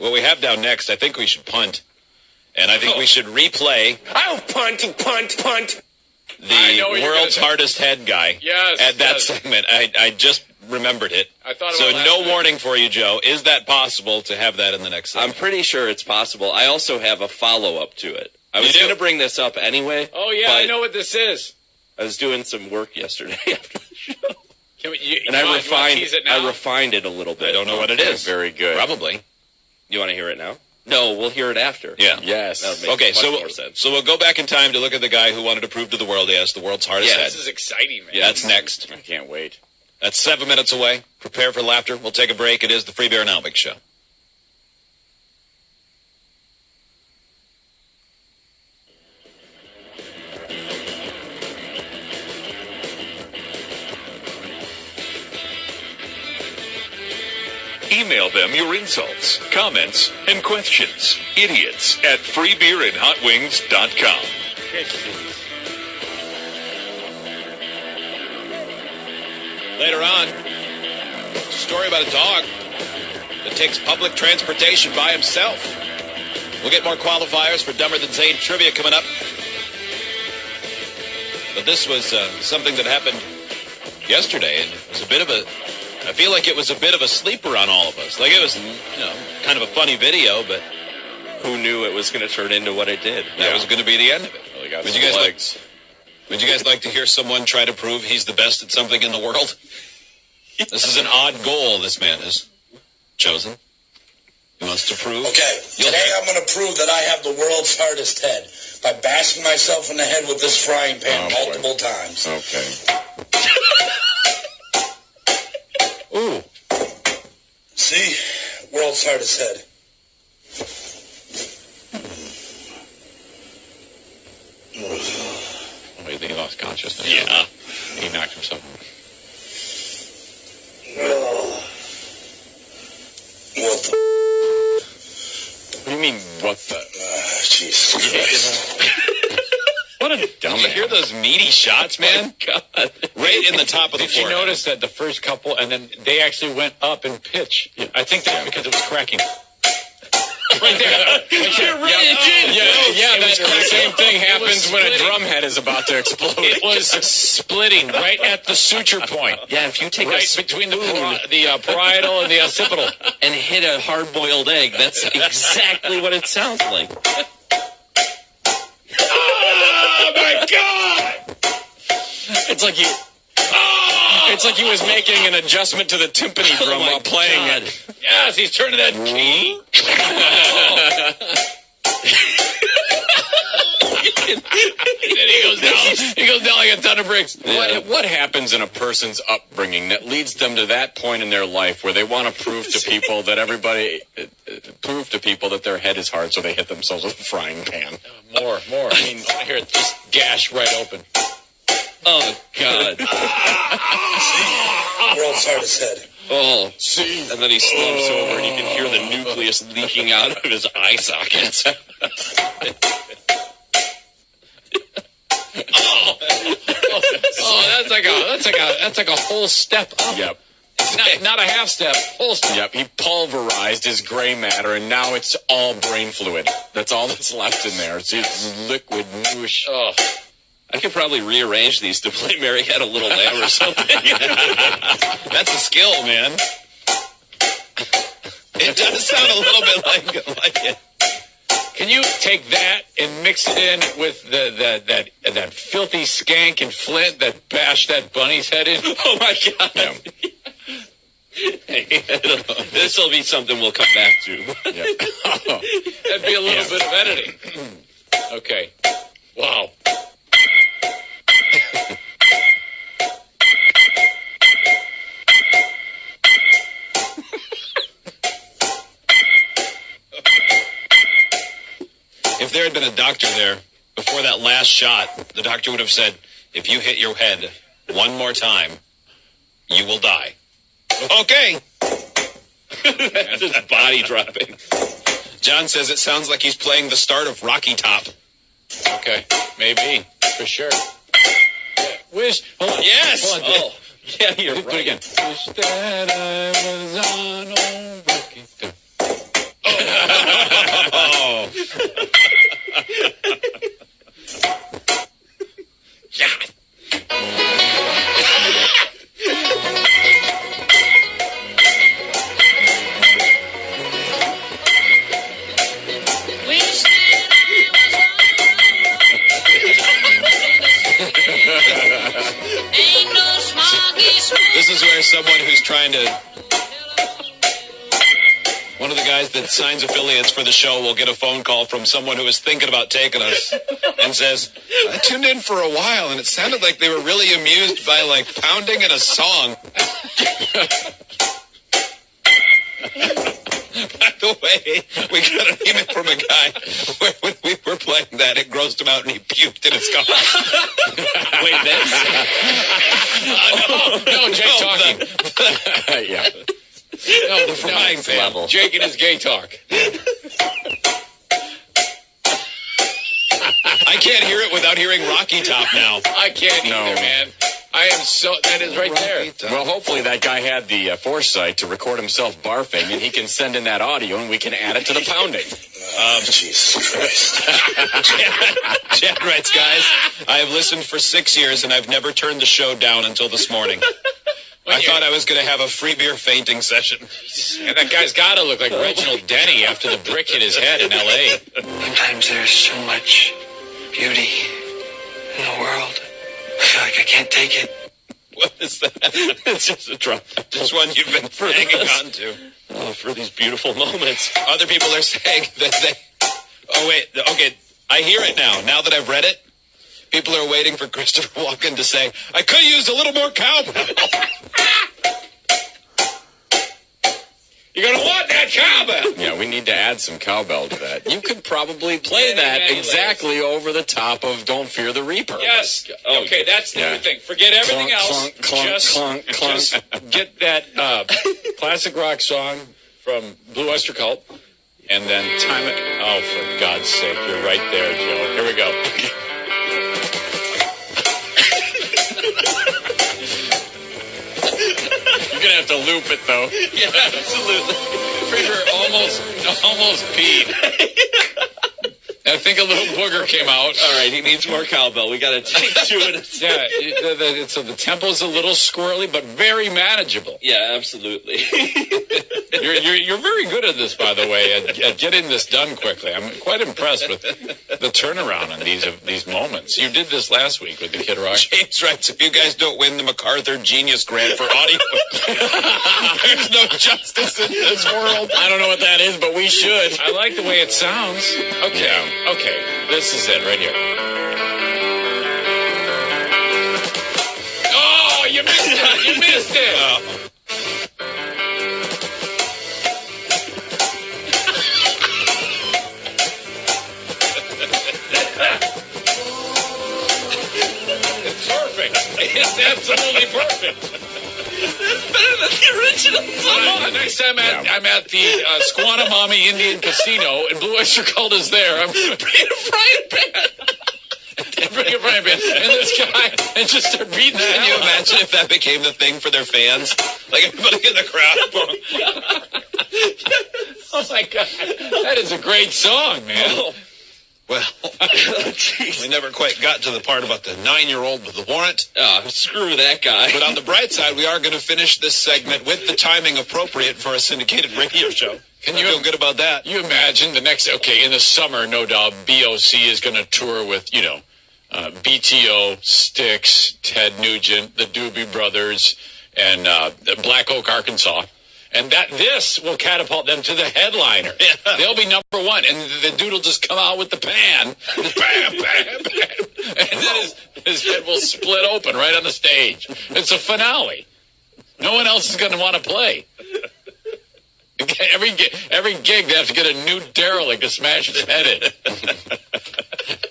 what we have down next, I think we should punt. And I think we should replay. I'll punt. The world's hardest head guy. Yes. At that segment. I just remembered it. I thought so about no warning for you, Joe. Is that possible to have that in the next segment? I'm pretty sure it's possible. I also have a follow-up to it. I was going to bring this up anyway. Oh, yeah, I know what this is. I was doing some work yesterday after the show. I refined it a little bit. I don't know what it is. Very good. Probably. You want to hear it now? No, we'll hear it after. Yeah. Yes. Okay, so we'll go back in time to look at the guy who wanted to prove to the world he has the world's hardest head. This is exciting, man. Yeah, that's next. I can't wait. That's 7 minutes away. Prepare for laughter. We'll take a break. It is the Free Beer and Albick Show. Email them your insults, comments, and questions. Idiots at freebeerandhotwings.com. Later on, a story about a dog that takes public transportation by himself. We'll get more qualifiers for Dumber Than Zane trivia coming up. But this was something that happened yesterday, and it was a bit of a... I feel like it was a bit of a sleeper on all of us. Like, it was, kind of a funny video, but who knew it was going to turn into what it did? That was going to be the end of it. Well, would you guys like to hear someone try to prove he's the best at something in the world? This is an odd goal this man has chosen. He wants to prove. Okay, today I'm going to prove that I have the world's hardest head by bashing myself in the head with this frying pan multiple times. Okay. Ooh. See? World's hardest head. Oh, he lost consciousness. Yeah. He knocked himself out. What the? What do you mean, what the? Jesus Christ. What a dumbass. Did you hear those meaty shots, man? God. Right in the top of the Did you forehead. notice that the first couple, and then they actually went up in pitch? I think that's because it was cracking. Right there. The same thing happens when a drum head is about to explode. It was splitting right at the suture point. Yeah, if you take between the parietal and the occipital and hit a hard-boiled egg, that's exactly what it sounds like. Oh my God! It's like he was making an adjustment to the timpani drum while playing it. Yes, he's turning that key. And then he goes down like a ton of bricks. What happens in a person's upbringing that leads them to that point in their life where they want to prove to people that their head is hard, so they hit themselves with a frying pan? More. I mean, here, just gash right open. Oh, God. World's hardest head. Oh, see. And then he slumps over and you can hear the nucleus leaking out of his eye sockets. That's like a whole step up. Yep. Not a half step, whole step. Yep, he pulverized his gray matter, and now it's all brain fluid. That's all that's left in there. It's liquid mush. Oh. I could probably rearrange these to play Mary Had a Little Lamb or something. That's a skill, man. It does sound a little bit like it. Can you take that and mix it in with that filthy skank and Flint that bashed that bunny's head in? Oh, my God. Yeah. This will be something we'll come back to. Yeah. That'd be a little bit of editing. Okay. Wow. If there had been a doctor there before that last shot, the doctor would have said, if you hit your head one more time, you will die. Okay. That's his body dropping. John says it sounds like he's playing the start of Rocky Top. Okay. Maybe. For sure. Yeah. Wish. Hold on. Yes. Hold on. Oh. Yeah, you're right. Do it again. Wish that I was on old Rocky Top. Oh. This is where someone who's trying to... One of the guys that signs affiliates for the show will get a phone call from someone who is thinking about taking us and says, I tuned in for a while and it sounded like they were really amused by, like, pounding in a song. By the way, we got an email from a guy where when we were playing that, it grossed him out and he puked in his car. Wait, no, Jake talking. Yeah. No, the frying pan level. Jake and his gay talk. I can't hear it without hearing Rocky Top now. I can't either, man. I am so... That is right there. Well, hopefully that guy had the foresight to record himself barfing, and he can send in that audio, and we can add it to the pounding. Jesus Christ. Chad writes, guys, I have listened for 6 years, and I've never turned the show down until this morning. I thought I was going to have a free beer fainting session. And that guy's got to look like Reginald Denny after the brick hit his head in L.A. Sometimes there's so much beauty in the world. I feel like I can't take it. What is that? It's just a drop. Just one you've been hanging on to. Oh, for these beautiful moments. Other people are saying that they... Oh, wait. Okay, I hear it now. Now that I've read it, people are waiting for Christopher Walken to say, I could use a little more cowbell. You're going to want that cowbell. Yeah, we need to add some cowbell to that. You could probably play that exactly over the top of Don't Fear the Reaper. Yes. Okay, that's the other thing. Forget everything else. Just get that classic rock song from Blue Oyster Cult, and then time it. Oh, for God's sake, you're right there, Joe. Here we go. You're going to have to loop it, though. Yeah, absolutely. Freezer almost peed. I think a little booger came out. All right, he needs more cowbell. We got to take 2 minutes. Yeah, so the tempo's a little squirrely, but very manageable. Yeah, absolutely. You're very good at this, by the way, at getting this done quickly. I'm quite impressed with the turnaround on these moments. You did this last week with the Kid Rock. James writes, if you guys don't win the MacArthur Genius Grant for audio, there's no justice in this world. I don't know what that is, but we should. I like the way it sounds. Okay. Yeah. Okay, this is it right here. Oh, you missed it! You missed it! It's perfect. It's absolutely perfect. It's better than the original song. The next time I'm at the Squanamami Indian Casino, and Blue Oyster Cult is there. I'm going to bring a frying pan. Bring a frying pan. And this guy, and just start beating the Can you hell out. imagine if that became the thing for their fans? Like everybody in the crowd. Oh, my God. That is a great song, man. Oh. Well, we never quite got to the part about the 9-year-old with the warrant. Screw that guy. But on the bright side, we are going to finish this segment with the timing appropriate for a syndicated radio show. Can I you feel good about that? You imagine the next, in the summer, no doubt, BOC is going to tour with, BTO, Styx, Ted Nugent, the Doobie Brothers, and Black Oak, Arkansas. And this will catapult them to the headliner. Yeah. They'll be number one, and the dude will just come out with the pan. Bam, bam, bam. And then his head will split open right on the stage. It's a finale. No one else is going to want to play. Every gig, they have to get a new derelict to smash its head in.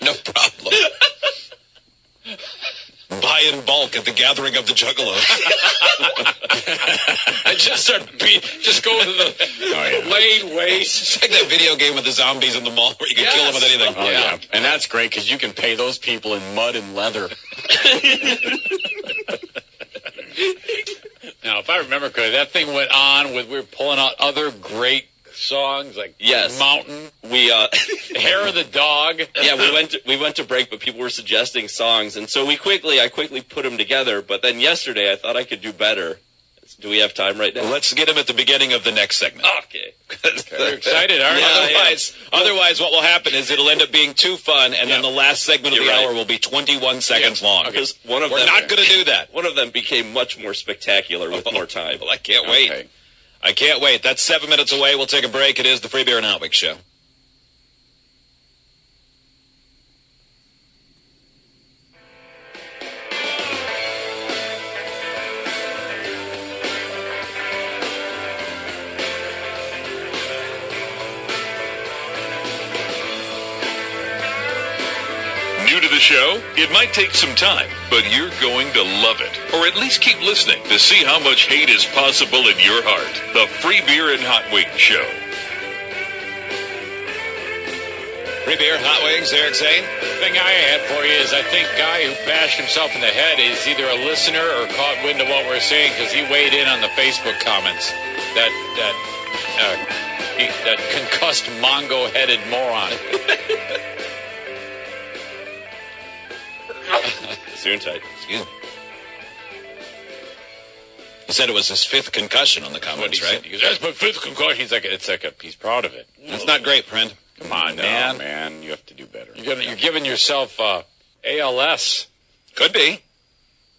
No problem. Buy in bulk at the gathering of the Juggalos. I just go to the lane waste. It's like that video game with the zombies in the mall where you can kill them with anything. Oh, yeah. And that's great because you can pay those people in mud and leather. Now, if I remember correctly, that thing went on we were pulling out other great songs like Yes. Mountain. We Hair of the dog. Yeah, we went to break, but people were suggesting songs, and so I quickly put them together. But then yesterday, I thought I could do better. Do we have time right now? Well, let's get them at the beginning of the next segment. Okay. You're excited, aren't you? Otherwise, what will happen is it'll end up being too fun, and then the last segment of the hour will be 21 seconds long. Because we're not going to do that. One of them became much more spectacular with more time. Well, I can't wait. I can't wait. That's 7 minutes away. We'll take a break. It is the Free Beer and Hot Wings Show. New to the show? It might take some time, but you're going to love it. Or at least keep listening to see how much hate is possible in your heart. The Free Beer and Hot Wings Show. Free Beer, Hot Wings, Eric Zane. The thing I had for you is I think guy who bashed himself in the head is either a listener or caught wind of what we're saying because he weighed in on the Facebook comments. That concussed Mongo-headed moron. Gesundheit. Excuse me. He said it was his 5th concussion on the comments, right? He goes, that's my 5th concussion. He's proud of it. That's not great, friend. Come on, man. You have to do better. You're giving yourself ALS. Could be.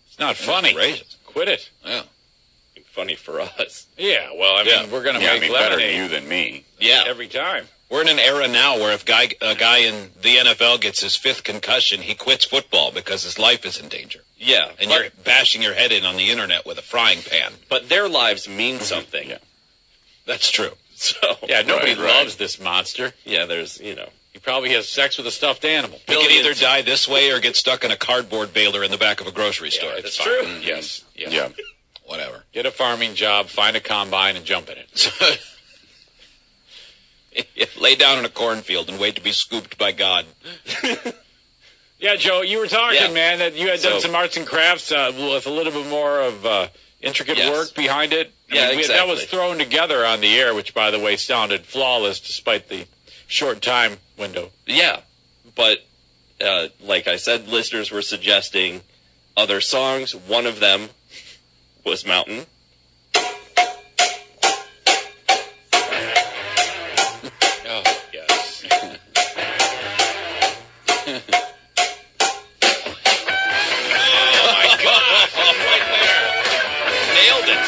It's not funny. Outrageous. Quit it. Yeah. Funny for us. Yeah, well, I mean, we're going to make better lemonade. than you than me. Yeah. Every time. We're in an era now where if a guy in the NFL gets his 5th concussion, he quits football because his life is in danger. Yeah. And you're bashing your head in on the internet with a frying pan. But their lives mean something. Yeah. That's true. So yeah, nobody loves this monster. Yeah, there's, He probably has sex with a stuffed animal. He can either die this way or get stuck in a cardboard baler in the back of a grocery store. That's true. Yes. Yeah. Whatever. Get a farming job, find a combine, and jump in it. Lay down in a cornfield and wait to be scooped by God. Yeah, Joe, you were talking, man, that you had done some arts and crafts with a little bit more of intricate work behind it. Exactly. That was thrown together on the air, which, by the way, sounded flawless despite the short time window. Yeah, but like I said, listeners were suggesting other songs. One of them was Mountain. Oh, yes. Oh, my God. Right there. Nailed it.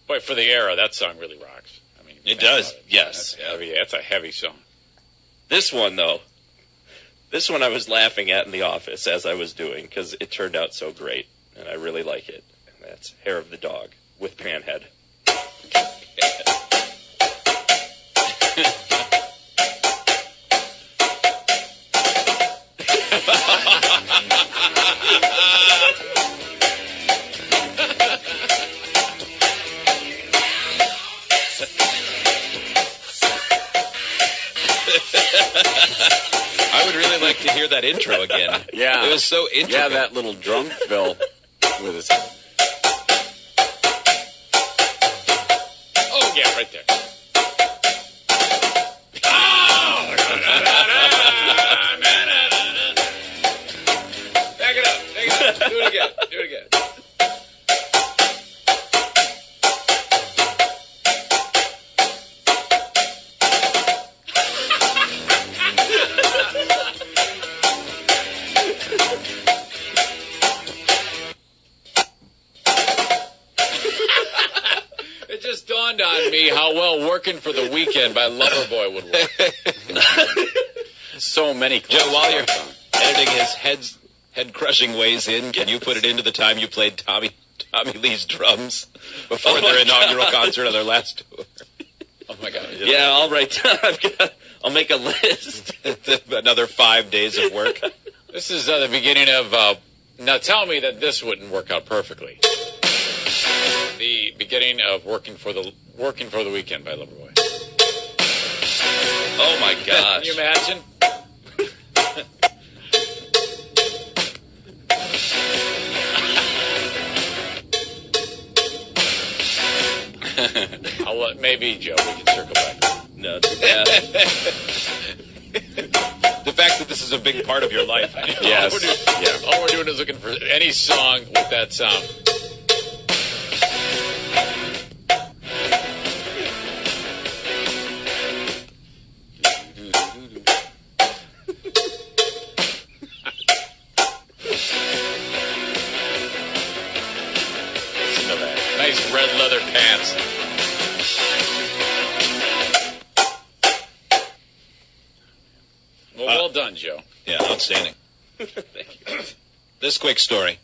Boy, for the era, that song really rocks. I mean, It does. Yes. That's a heavy song. This one, though, I was laughing at in the office as I was doing because it turned out so great, and I really like it. And that's Hair of the Dog with Panhead. I would really like to hear that intro again. Yeah. It was so intricate. Yeah, that little drum fill with his... Oh, yeah, right there. Back it up. Do it again. It just dawned on me how well Working for the Weekend by Loverboy would work. So many Joe, while you're editing his head-crushing ways in, can you put it into the time you played Tommy Lee's drums before their inaugural concert on their last tour? Oh, my God. Yeah, I'll write down. I'll make a list. Another 5 days of work. This is the beginning of... now, tell me that this wouldn't work out perfectly. The beginning of Working for the Weekend by Loverboy. Oh, my gosh. Can you imagine? Maybe, Joe, we can circle back. No, The fact that this is a big part of your life. Yes. All we're doing is looking for any song with that sound. Nice red leather pants. Well done, Joe. Yeah, outstanding. Thank you. This quick story.